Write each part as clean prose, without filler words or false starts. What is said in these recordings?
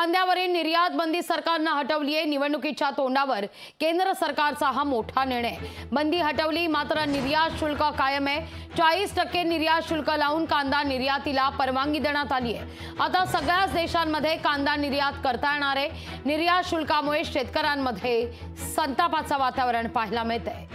कांद्यावरील निर्यात बंदी सरकारने हटवली आहे। निवडणुकीच्या तोंडावर केंद्र सरकारचा हा मोठा निर्णय। बंदी हटवली मात्र निर्यात शुल्क कायम आहे। 40% निर्यात शुल्क लावून कांदा निर्यातीला परवानगी देण्यात आली आहे। आता सगळ्याच देशांमध्ये कांदा निर्यात करता येणार आहे। निर्यात शुल्कामुळे शेतकऱ्यांमध्ये संतापाचं वातावरण पाहायला मिळतंय।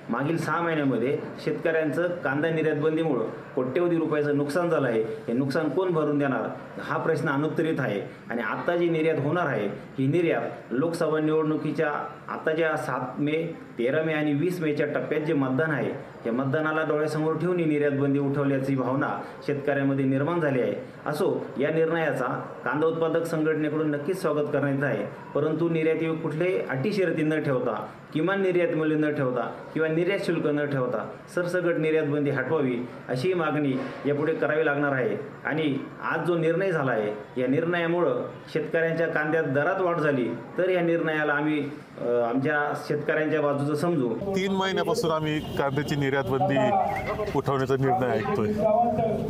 मागील 6 महिन्यांमध्ये शेतकऱ्यांचं कांदा निर्यात बंदीमुळे कोट्यवधी रुपयाचं नुकसान झालं आहे। हे नुकसान कोण भरून देणार हा प्रश्न अनुत्तरित आहे। आणि आता जी निर्यात होणार आहे ही निर्यात लोकसभा निवडणुकीच्या आताच्या 7 मे 13 मे आणि 20 मेच्या टप्प्यात जे मतदान आहे या मतदानाला डोळ्यासमोर ठेवून ही निर्यात बंदी उठवल्याची भावना शेतकऱ्यांमध्ये निर्माण झाली आहे। असो या निर्णयाचा कांदा उत्पादक संघटनेकडून नक्कीच स्वागत करण्यात आहे। परंतु निर्यातीवर कुठल्याही अटी शर्ती न ठेवता, किमान निर्यात मूल्य न ठेवता किंवा निर्यात शुल्क न ठेवता सरसकट निर्यात बंदी हटवावी अशी मागणी यापुढे करावी लागणार आहे। आणि आज जो निर्णय झाला आहे या निर्णयामुळे शेतकऱ्यांच्या कांद्यात दरात वाढ झाली तर या निर्णयाला आम्ही आमच्या शेतकऱ्यांच्या बाजूचं समजू। 3 महिन्यापासून आम्ही कांद्याची निर्यात बंदी उठवण्याचा निर्णय ऐकतोय।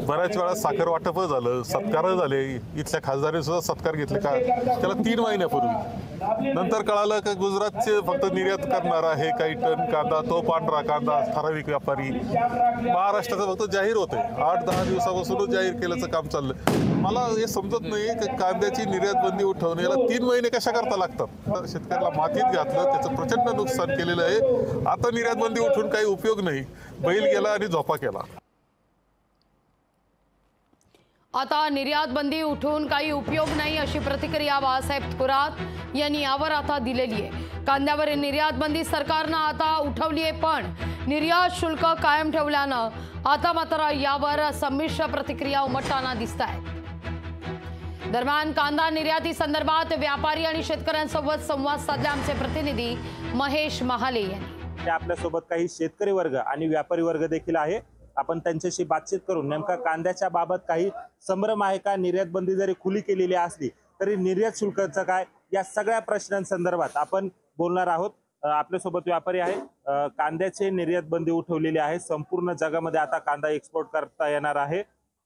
बऱ्याच वेळा साखर वाटप झालं, सत्कार झाले, इथल्या खासदारांनी सुद्धा सत्कार घेतले का त्याला 3 महिन्यापूर्वी। नंतर कळालं की गुजरातचे फक्त निर्यात करणार आहे काही टन कांदा, तो पांढरा कांदा ठराविक व्यापारी। महाराष्ट्राचं फक्त जाहीर होते 8-10 दिवसापासून जाहीर केल्याचं काम चाललंय। मला हे समजत नाही की कांद्याची निर्यात बंदी उठवण्याला 3 महिने कशा करता लागतात। शेतकऱ्याला मातीत घातलं, त्याचं प्रचंड नुकसान केलेलं आहे। आता निर्यात बंदी उठून काही उपयोग नाही, बैल गेला आणि झोपा केला। आता निर्यात बंदी उठून काही उपयोग नाही अशी प्रतिक्रिया बाळासाहेब थोरात यांनी यावर आता दिलेली आहे। कांद्यावरील निर्यात बंदी सरकारने आता उठवली आहे, पण निर्यात शुल्क कायम ठेवल्यानं आता मात्र यावर संमिश्र प्रतिक्रिया उमटताना दिसतायत। दरम्यान कांदा निर्याती संदर्भात व्यापारी आणि शेतकऱ्यांसोबत संवाद साधले आमचे प्रतिनिधी महेश महाले यांनी। आपल्या सोबत काही शेतकरी वर्ग आणि व्यापारी वर्ग देखील आहे। आपण त्यांच्याशी बातचीत करून नेमका कांद्याच्या बाबत काही संभ्रम आहे का, निर्यात बंदी जरी खुली केलेली असली तरी निर्यात शुल्काचं काय, या सगळ्या प्रश्नांसंदर्भात आपण बोलणार आहोत। आपल्या सोबत व्यापारी आहे। कांद्याचे निर्यात बंदी उठवलेली आहे, संपूर्ण जगामध्ये आता कांदा एक्सपोर्ट करता येणार आहे।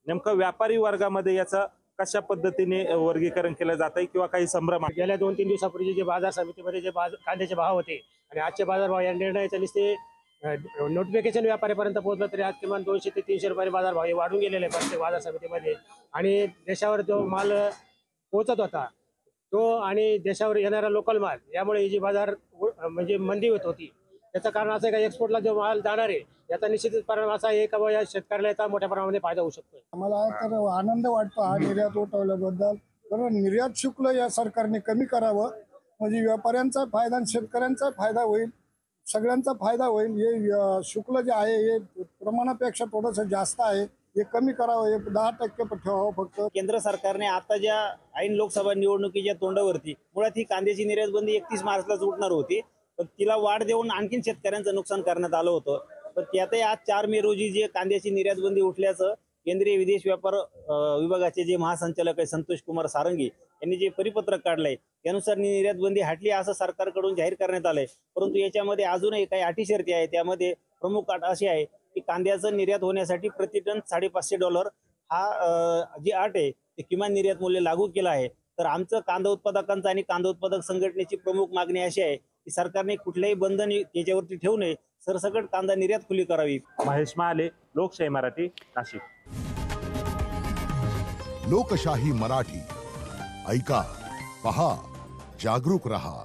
नेमकं व्यापारी वर्गामध्ये याचं कशा पद्धतीने वर्गीकरण केलं जात आहे किंवा काही संभ्रम आहे? गेल्या 2-3 दिवसापूर्वी जे बाजार समितीमध्ये जे कांद्याचे भाव होते आणि आजचे बाजार भाव या निर्णयाच्या नुसते नोटिफिकेशन व्यापाऱ्यापर्यंत पोहोचलं तरी आज किमान 200 ते 300 रुपये बाजार भाव वाढून गेलेले आहे प्रत्येक बाजार समितीमध्ये। आणि देशावर जो माल पोहोचत होता तो आणि देशावर येणारा लोकल माल यामुळे ही जी बाजार म्हणजे मंदी होत होती त्याचं कारण असं आहे का एक्सपोर्टला जो माल जाणार आहे याचा निश्चितच परिणाम असा आहे का या शेतकऱ्याला याचा मोठ्या प्रमाणामध्ये फायदा होऊ शकतो। आम्हाला तर आनंद वाटतो हा निर्यात उठवल्याबद्दल। तर निर्यात शुल्क या सरकारने कमी करावं म्हणजे व्यापाऱ्यांचा फायदा आणि शेतकऱ्यांचा फायदा होईल, सगळ्यांचा फायदा होईल। हे शुल्क जे आहे हे प्रमाणापेक्षा थोडंसं जास्त आहे, हे कमी करावं, हे 10% ठेवावं फक्त। केंद्र सरकारने आता ज्या ऐन लोकसभा निवडणुकीच्या तोंडावरती मुळात ही कांद्याची निर्यात बंदी 31 मार्चलाच उठणार होती, पण तिला वाढ देऊन आणखीन शेतकऱ्यांचं नुकसान करण्यात आलं होतं। पण त्यातही आज 4 मे रोजी जे कांद्याची निर्यात बंदी उठल्याचं केंद्रीय विदेश व्यापार विभागाचे जे महासंचालक आहे संतोष कुमार सारंगी यांनी जे परिपत्रक काढलंय त्यानुसार निर्यात बंदी हटली असं सरकारकडून जाहीर करण्यात आलंय। परंतु याच्यामध्ये अजूनही काही अटी शर्ती आहे। त्यामध्ये प्रमुख अट अशी आहे की कांद्याचं निर्यात होण्यासाठी प्रति टन $550 हा जी अट आहे ते किमान निर्यात मूल्य लागू केलं आहे। तर आमचं कांदा उत्पादकांचं आणि कांदा उत्पादक संघटनेची प्रमुख मागणी अशी आहे की सरकारने कुठल्याही बंधन त्याच्यावरती ठेवू नये, सरसकट कांदा निर्यात खुली करावी। महेश महाले, लोकशाही मराठी, नाशिक। लोकशाही मराठी ऐका, पहा, जागरूक रहा।